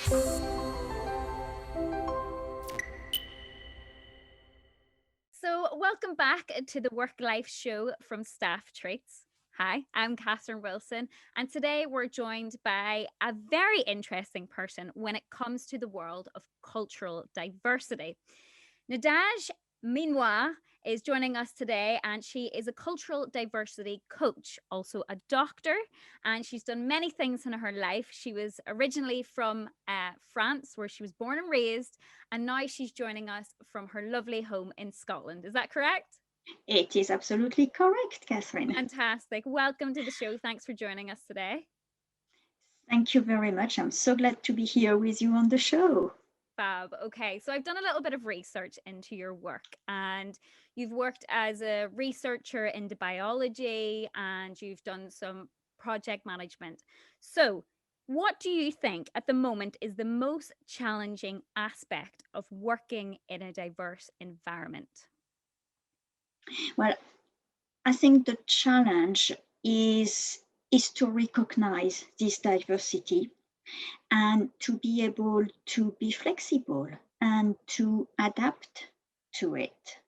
So, welcome back to the WorkLife show from Staff Treats. Hi, I'm Kathryn Wilson, and today we're joined by a very interesting person when it comes to the world of cultural diversity. Nadège Minois is joining us today, and she is a cultural diversity coach, also a doctor, and she's done many things in her life. She was originally from France, where she was born and raised, and now she's joining us from her lovely home in Scotland. Is that correct? It is absolutely correct, Catherine. Fantastic. Welcome to the show. Thanks for joining us today. Thank you very much. I'm so glad to be here with you on the show. Fab. Okay, so I've done a little bit of research into your work, and you've worked as a researcher into biology and you've done some project management. So, what do you think at the moment is the most challenging aspect of working in a diverse environment? Well, I think the challenge is to recognize this diversity and to be able to be flexible and to adapt to it.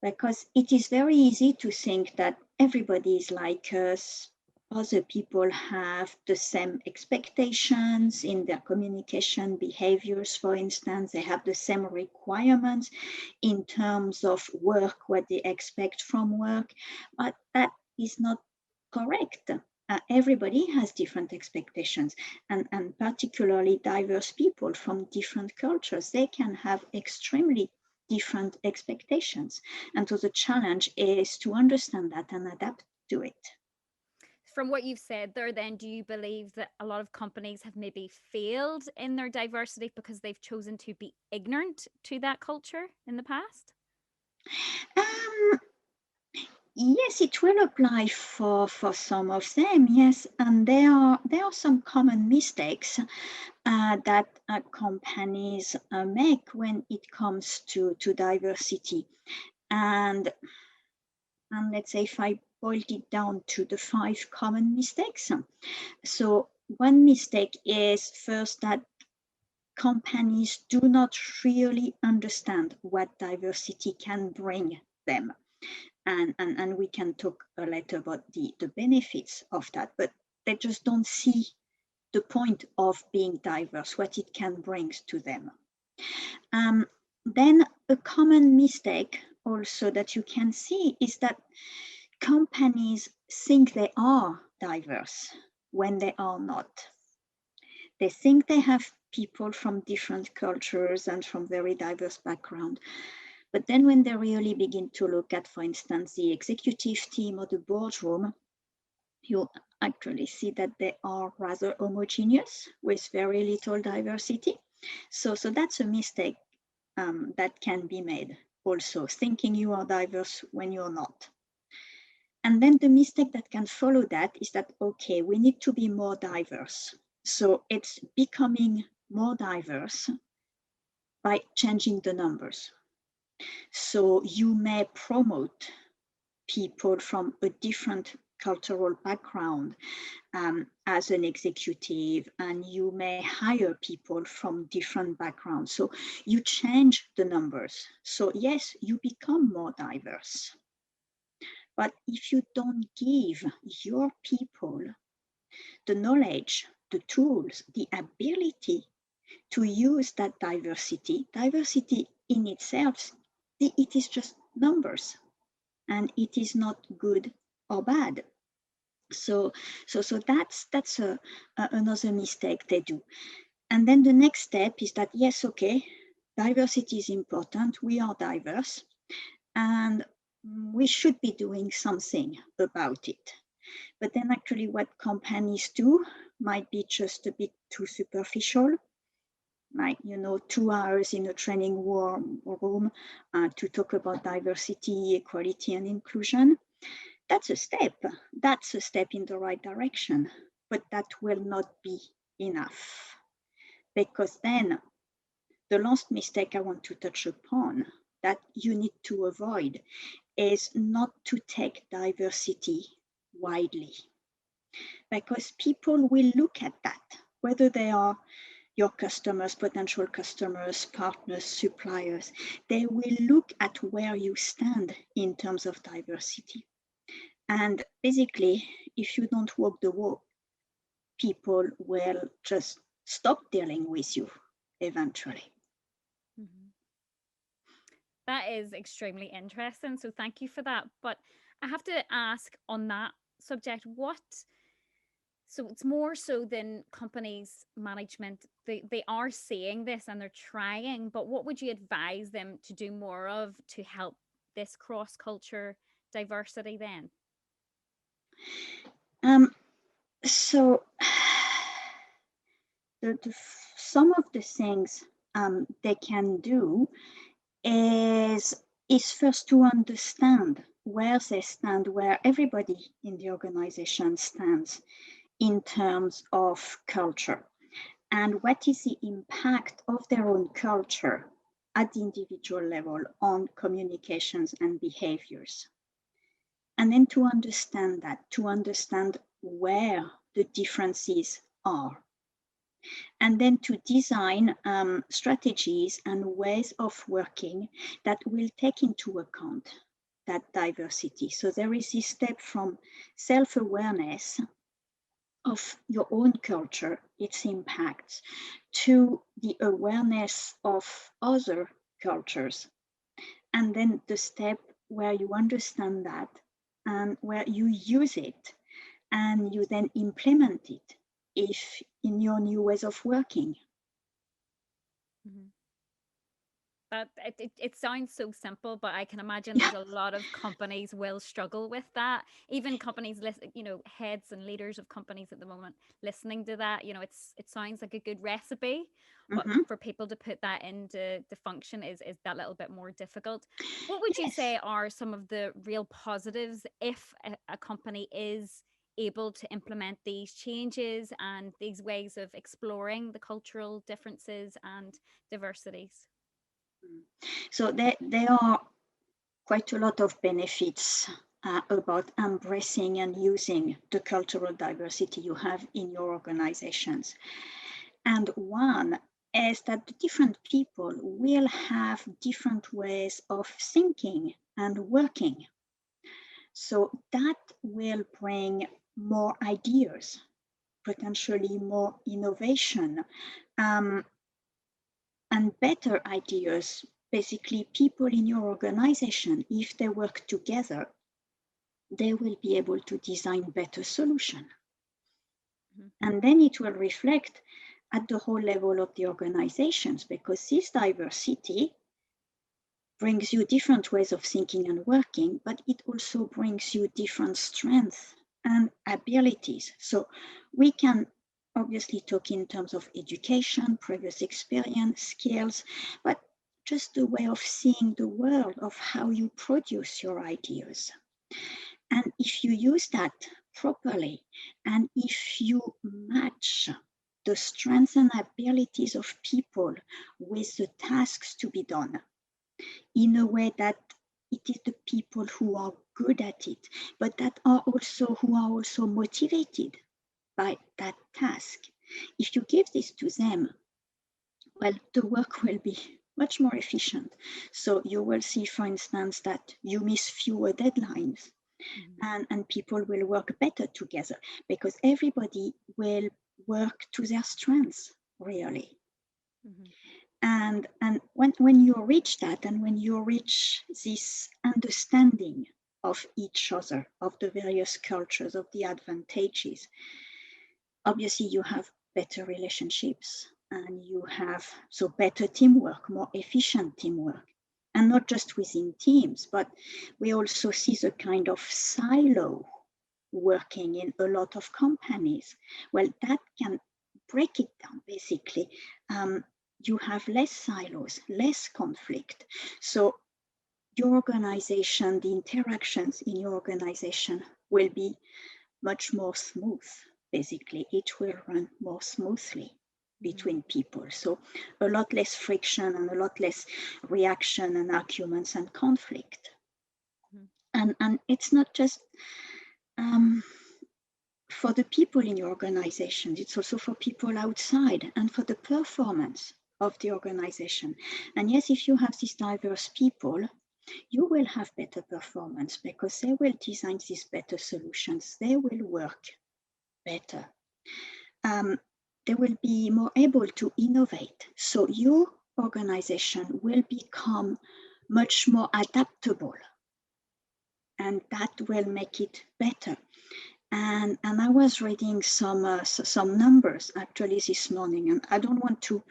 Because it is very easy to think that everybody is like us. Other people have the same expectations in their communication behaviors, for instance. They have the same requirements in terms of work, what they expect from work. But that is not correct. Everybody has different expectations, and particularly diverse people from different cultures, they can have extremely different expectations. And so the challenge is to understand that and adapt to it. From what you've said there, then, do you believe that a lot of companies have maybe failed in their diversity because they've chosen to be ignorant to that culture in the past? Um, yes, it will apply for some of them, yes. And there are some common mistakes that companies make when it comes to diversity. And let's say if I boiled it down to the 5 common mistakes. So one mistake is first that companies do not really understand what diversity can bring them. And we can talk later about the benefits of that, but they just don't see the point of being diverse, what it can bring to them. Then a common mistake also that you can see is that companies think they are diverse when they are not. They think they have people from different cultures and from very diverse backgrounds. But then when they really begin to look at, for instance, the executive team or the boardroom, you actually see that they are rather homogeneous with very little diversity. So that's a mistake that can be made also, thinking you are diverse when you're not. And then the mistake that can follow that is that, okay, we need to be more diverse. So it's becoming more diverse by changing the numbers. So you may promote people from a different cultural background as an executive, and you may hire people from different backgrounds. So you change the numbers. So yes, you become more diverse. But if you don't give your people the knowledge, the tools, the ability to use that diversity in itself, it is just numbers, and it is not good or bad. So that's another mistake they do. And then the next step is that, yes, okay, diversity is important. We are diverse, and we should be doing something about it. But then actually what companies do might be just a bit too superficial, like, 2 hours in a training room to talk about diversity, equality, and inclusion. That's a step. That's a step in the right direction, but that will not be enough. Because then the last mistake I want to touch upon that you need to avoid is not to take diversity widely. Because people will look at that, whether they are your customers, potential customers, partners, suppliers, they will look at where you stand in terms of diversity. And basically, if you don't walk the walk, people will just stop dealing with you eventually. Mhm. That is extremely interesting. So thank you for that. But I have to ask on that subject, so it's more so than companies management, they are seeing this and they're trying, but what would you advise them to do more of to help this cross culture diversity then? Um, so some of the things they can do is first to understand where they stand, where everybody in the organization stands in terms of culture, and what is the impact of their own culture at the individual level on communications and behaviors. And then to understand that, to understand where the differences are, and then to design strategies and ways of working that will take into account that diversity. So there is this step from self-awareness of your own culture, its impacts, to the awareness of other cultures. And then the step where you understand that and where you use it and you then implement it if in your new ways of working. Mhm. That it sounds so simple, but I can imagine Yeah. there's a lot of companies will struggle with that. Even companies listen, heads and leaders of companies at the moment listening to that, it sounds like a good recipe, but Mm-hmm. for people to put that into the function is that little bit more difficult. What would you Yes. say are some of the real positives if a company is able to implement these changes and these ways of exploring the cultural differences and diversities? So there are quite a lot of benefits about embracing and using the cultural diversity you have in your organizations. And one is that the different people will have different ways of thinking and working. So that will bring more ideas, potentially more innovation, um, and better ideas. Basically, people in your organization, if they work together, they will be able to design better solutions. Mhm. And then it will reflect at the whole level of the organizations, because this diversity brings you different ways of thinking and working, but it also brings you different strengths and abilities. So we can obviously talk in terms of education, previous experience, skills, but just the way of seeing the world, of how you produce your ideas. And if you use that properly, and if you match the strengths and abilities of people with the tasks to be done, in a way that it is the people who are good at it, but that are also who are also motivated by that task. If you give this to them, well, the work will be much more efficient. So you will see, for instance, that you miss fewer deadlines, Mhm. and people will work better together because everybody will work to their strengths, really. Mhm. And when you reach that, and when you reach this understanding of each other, of the various cultures, of the advantages, obviously you have better relationships, and you have so better teamwork, more efficient teamwork, and not just within teams, but we also see the kind of silo working in a lot of companies. Well, that can break it down, basically. You have less silos, less conflict. So your organization, the interactions in your organization will be much more smooth. Basically, it will run more smoothly Mhm. between people. So a lot less friction and a lot less reaction and arguments and conflict. Mhm. And it's not just um, for the people in your organization, it's also for people outside and for the performance of the organization. And yes, if you have these diverse people, you will have better performance because they will design these better solutions. They will work better. They will be more able to innovate. So your organization will become much more adaptable, and that will make it better. And I was reading some numbers actually this morning, and I don't want to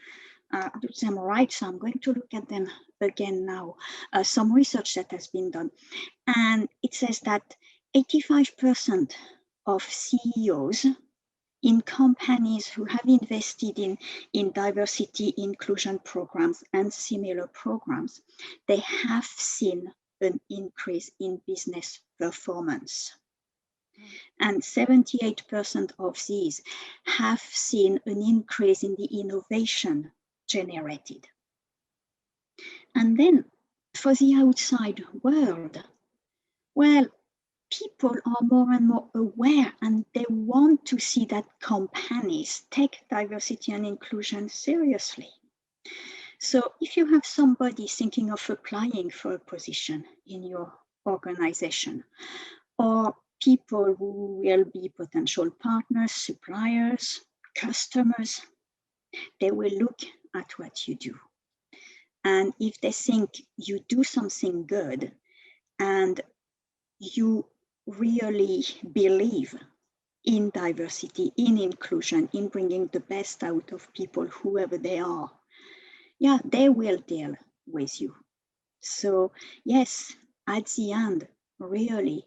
do them right, so I'm going to look at them again now. Some research that has been done, and it says that 85% of CEOs in companies who have invested in diversity inclusion programs and similar programs, they have seen an increase in business performance. And 78% of these have seen an increase in the innovation generated. And then for the outside world, well, people are more and more aware, and they want to see that companies take diversity and inclusion seriously. So if you have somebody thinking of applying for a position in your organization, or people who will be potential partners, suppliers, customers, they will look at what you do. And if they think you do something good and you really believe in diversity, in inclusion, in bringing the best out of people, whoever they are, yeah, they will deal with you. So yes, at the end, really,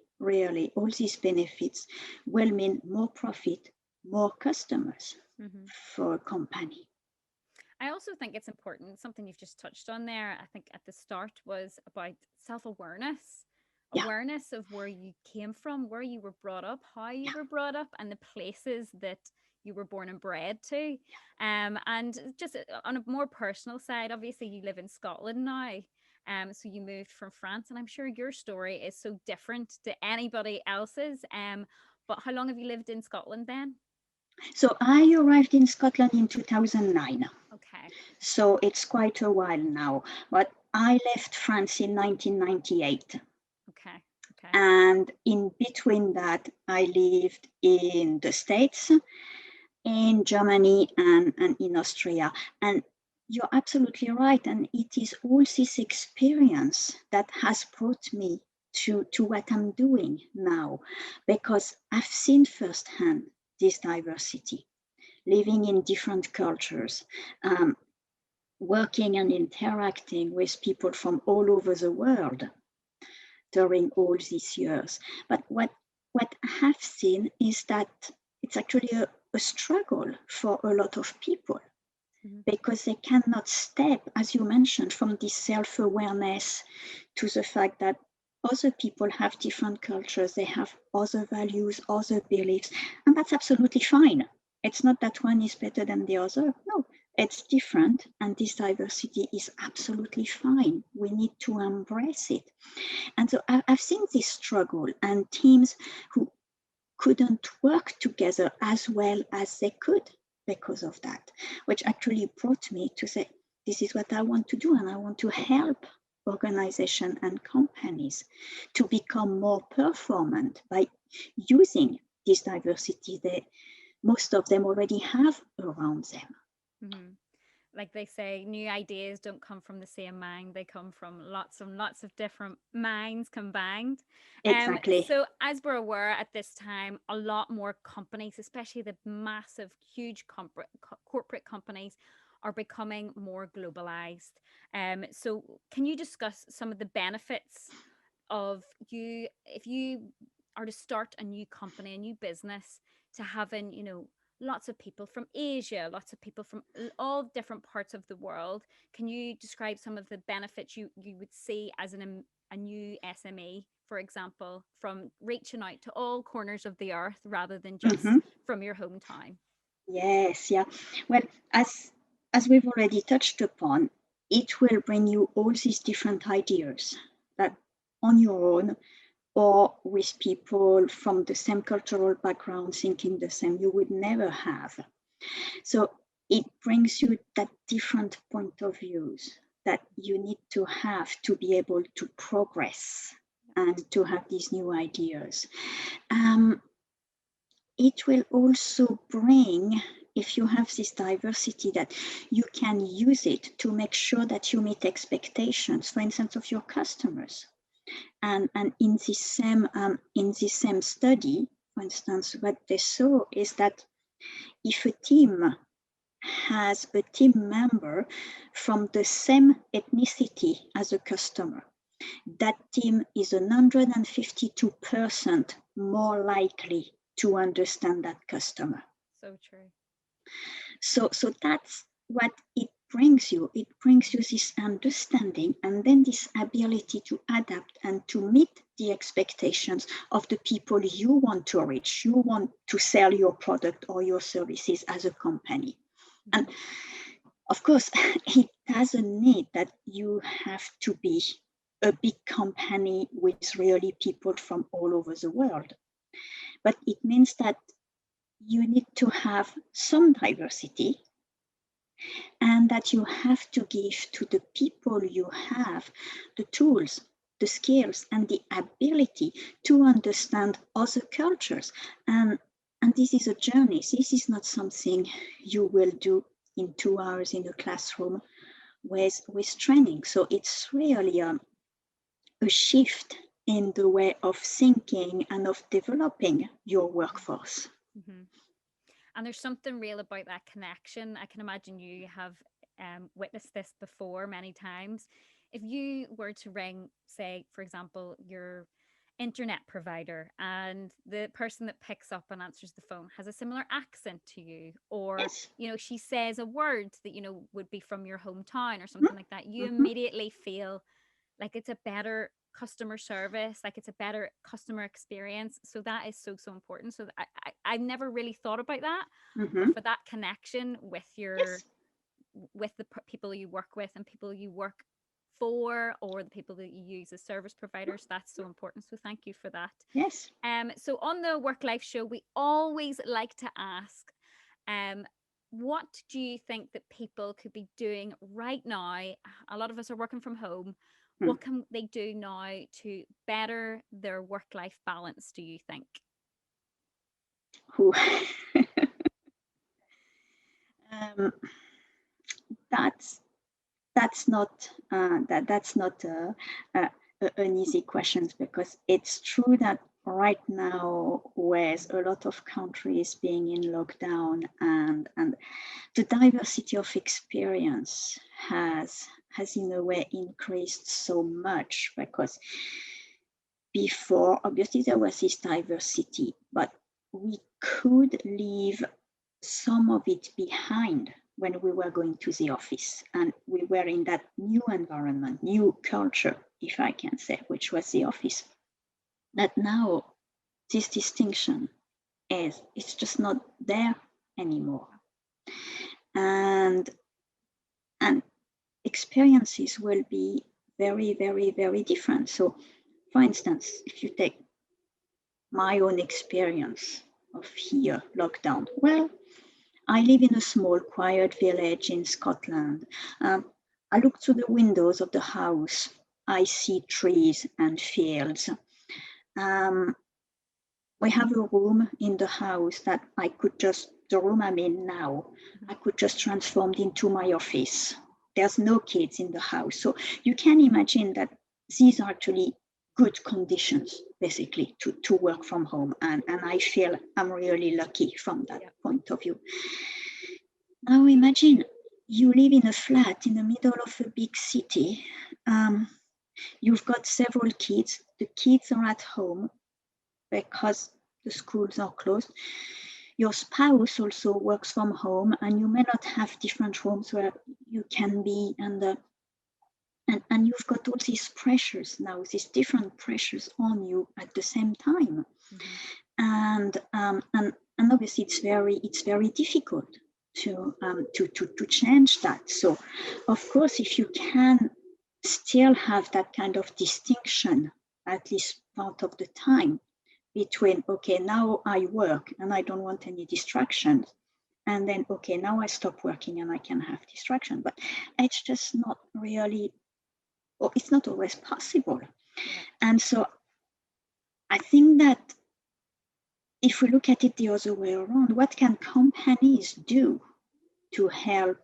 all these benefits will mean more profit, more customers for a company. I also think it's important, something you've just touched on there, I think at the start, was about self-awareness. Yeah. Awareness of where you came from, where you were brought up, how you were brought up, and the places that you were born and bred to. And just on a more personal side, obviously you live in Scotland now. So you moved from France, and I'm sure your story is so different to anybody else's. But how long have you lived in Scotland then? So I arrived in Scotland in 2009. Okay. So it's quite a while now. But I left France in 1998. Okay. And in between that, I lived in the States, in Germany, and in Austria. And you're absolutely right. And it is all this experience that has brought me to what I'm doing now, because I've seen firsthand this diversity, living in different cultures, working and interacting with people from all over the world during all these years. But what I have seen is that it's actually a struggle for a lot of people, because they cannot step, as you mentioned, from this self-awareness to the fact that other people have different cultures, they have other values, other beliefs, and that's absolutely fine. It's not that one is better than the other. No, it's different, and this diversity is absolutely fine. We need to embrace it. And so I've seen this struggle, and teams who couldn't work together as well as they could because of that, which actually brought me to say, this is what I want to do, and I want to help organizations and companies to become more performant by using this diversity that most of them already have around them. Like they say, new ideas don't come from the same mind, they come from lots and lots of different minds combined. Exactly. So as we're aware at this time, a lot more companies, especially the massive, huge corporate companies, are becoming more globalized. So can you discuss some of the benefits of if you are to start a new company, a new business, to having, lots of people from Asia, lots of people from all different parts of the world? Can you describe some of the benefits you would see as a new SME, for example, from reaching out to all corners of the earth rather than just from your hometown? Yes, yeah. Well, as we've already touched upon, it will bring you all these different ideas that on your own or with people from the same cultural background thinking the same, you would never have. So it brings you that different point of views that you need to have to be able to progress and to have these new ideas. It will also bring, if you have this diversity, that you can use it to make sure that you meet expectations, for instance, of your customers. And in this same study, for instance, what they saw is that if a team has a team member from the same ethnicity as a customer, that team is 152% more likely to understand that customer. So true. So that's what it brings you. It brings you this understanding and then this ability to adapt and to meet the expectations of the people you want to reach. You want to sell your product or your services as a company. And of course, it doesn't need that you have to be a big company with really people from all over the world. But it means that you need to have some diversity, and that you have to give to the people you have the tools, the skills, and the ability to understand other cultures. And this is a journey. This is not something you will do in 2 hours in a classroom with training. So it's really a shift in the way of thinking and of developing your workforce. Mm-hmm. And there's something real about that connection. I can imagine you have witnessed this before many times. If you were to ring, say, for example, your internet provider, and the person that picks up and answers the phone has a similar accent to you, or Yes. she says a word that would be from your hometown or something like that, you Mm-hmm. immediately feel like it's a better customer service, like it's a better customer experience. So that is so important. So I've never really thought about that, Mm-hmm. but for that connection with Yes. with the people you work with and people you work for, or the people that you use as service providers, that's so important. So thank you for that. Yes. So on the WorkLife show, we always like to ask, what do you think that people could be doing right now? A lot of us are working from home. What can they do now to better their work-life balance, do you think? That's not an easy question, because it's true that right now, with a lot of countries being in lockdown, and the diversity of experience has in a way increased so much, because before, obviously, there was this diversity, but we could leave some of it behind when we were going to the office, and we were in that new environment, new culture, if I can say, which was the office. That now this distinction it's just not there anymore. And experiences will be very, very, very different. So, for instance, if you take my own experience of here, lockdown, well, I live in a small, quiet village in Scotland. I look through the windows of the house. I see trees and fields. We have a room in the house that the room I'm in now, I could just transform into my office. There's no kids in the house. So you can imagine that these are actually good conditions, basically, to work from home. And I feel I'm really lucky from that point of view. Now imagine you live in a flat in the middle of a big city. You've got several kids. The kids are at home because the schools are closed. Your spouse also works from home, and you may not have different rooms where you can be, and you've got all these pressures now, these different pressures on you at the same time. And obviously it's very difficult to change that. So of course, if you can still have that kind of distinction, at least part of the time between, okay, now I work and I don't want any distractions. And then, okay, now I stop working and I can have distraction. But it's just not really, or it's not always possible. Yeah. And so I think that if we look at it the other way around, what can companies do to help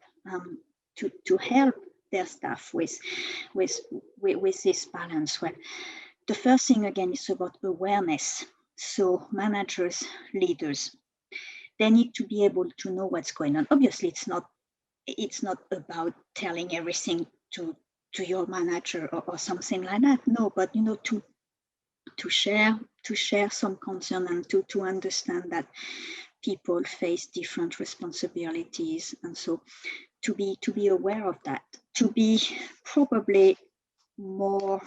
to help their staff with this balance? Well, the first thing again is about awareness. So managers, leaders, they need to be able to know what's going on. Obviously, it's not about telling everything to your manager or something like that. No, but to share some concern and to understand that people face different responsibilities, and so to be aware of that, to be probably more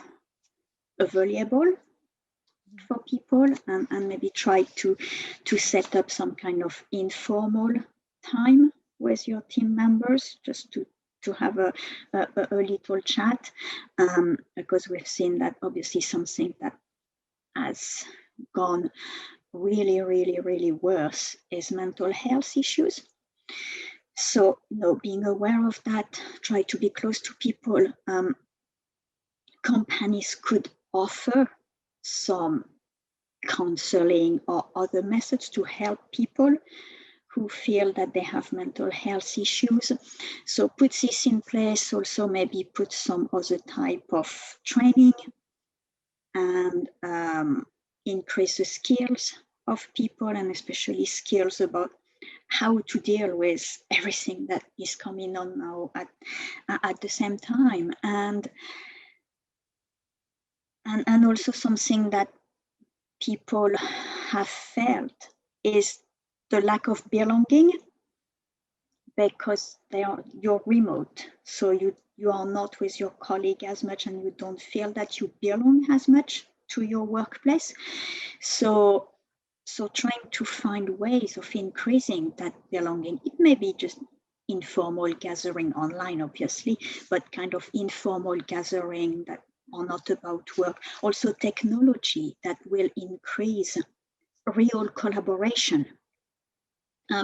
available for people, and maybe try to set up some kind of informal time with your team members, just to have a little chat, because we've seen that obviously something that has gone really, really, really worse is mental health issues. So, being aware of that, try to be close to people. Companies could offer some counseling or other methods to help people who feel that they have mental health issues. So put this in place, also maybe put some other type of training, and increase the skills of people, and especially skills about how to deal with everything that is coming on now at the same time. And also something that people have felt is the lack of belonging, because you're remote, so you are not with your colleague as much, and you don't feel that you belong as much to your workplace. So trying to find ways of increasing that belonging. It may be just informal gathering online, obviously, but kind of informal gathering that are not about work. Also technology that will increase real collaboration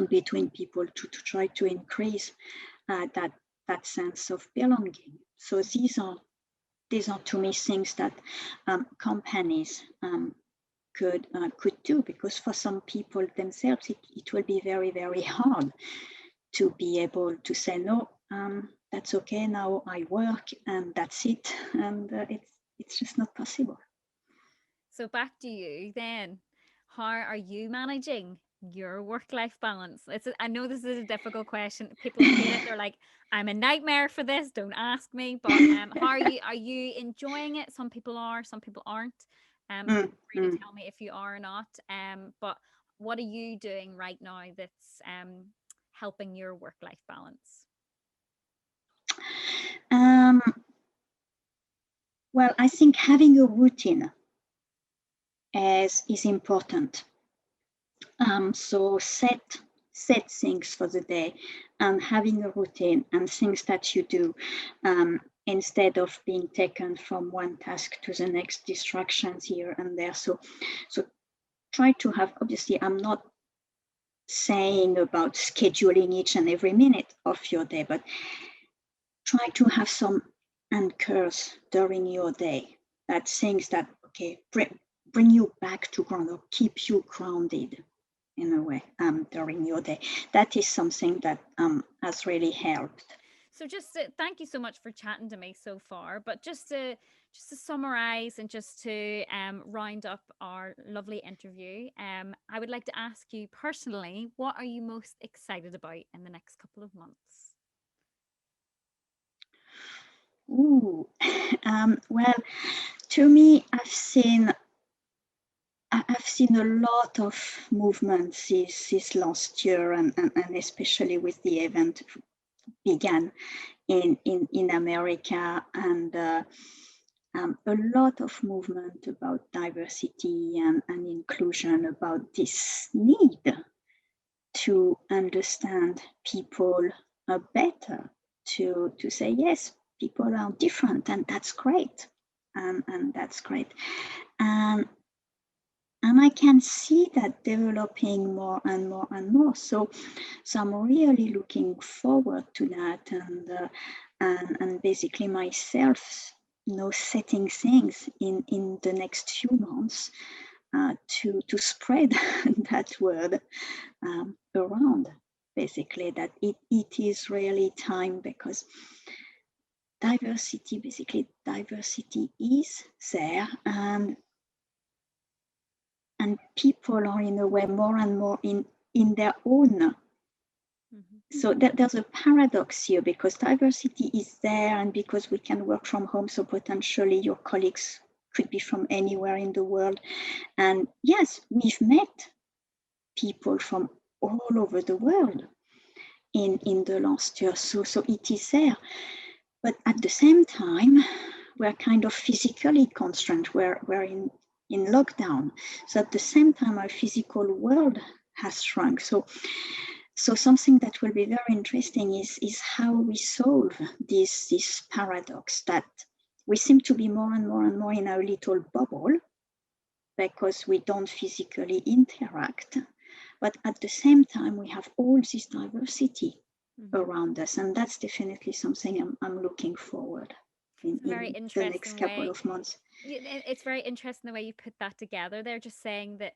between people to try to increase that sense of belonging. So these are to me things that companies could do, because for some people themselves it will be very, very hard to be able to say no, that's okay, now I work and that's it, and it's just not possible. So back to you then. How are you managing your work-life balance? I know this is a difficult question. People hate it. They're like, I'm a nightmare for this. Don't ask me. But how are you? Are you enjoying it? Some people are, some people aren't. Feel free to tell me if you are or not. But what are you doing right now that's helping your work-life balance? Well, I think having a routine is important. So set things for the day, and having a routine and things that you do, instead of being taken from one task to the next, distractions here and there. So try to have, obviously I'm not saying about scheduling each and every minute of your day, but try to have some anchors during your day, that things that, okay, bring you back to ground, or keep you grounded in a way during your day. That is something that has really helped. So just thank you so much for chatting to me so far. But just to summarize and just to round up our lovely interview, I would like to ask you personally, what are you most excited about in the next couple of months? Ooh, well, to me, I've seen a lot of movements this last year, and especially with the event began in America, and a lot of movement about diversity and inclusion, about this need to understand people better, to say, yes, people are different, and that's great. and that's great. And and I can see that developing more and more and more. So I'm really looking forward to that, and basically myself, setting things in the next few months to spread that word around. Basically, that it is really time, because diversity is there, and people are in a way more and more in their own. So there's a paradox here, because diversity is there, and because we can work from home, so potentially your colleagues could be from anywhere in the world. And yes, we've met people from all over the world in the last year. So it is there. But at the same time, we're kind of physically constrained. We're in lockdown. So at the same time, our physical world has shrunk. So something that will be very interesting is how we solve this paradox, that we seem to be more and more and more in our little bubble because we don't physically interact. But at the same time, we have all this diversity around us. And that's definitely something I'm looking forward in the next couple of months. It's very interesting the way you put that together. They're just saying that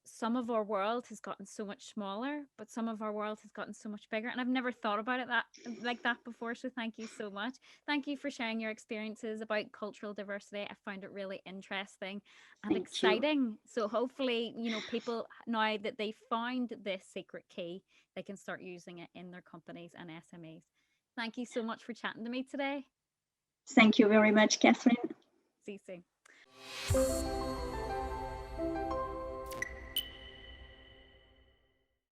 some of our world has gotten so much smaller, but some of our world has gotten so much bigger. And I've never thought about it like that before. So thank you so much. Thank you for sharing your experiences about cultural diversity. I found it really interesting and exciting. So hopefully, people, now that they found this secret key, they can start using it in their companies and SMEs. Thank you so much for chatting to me today. Thank you very much, Kathryn. See you soon.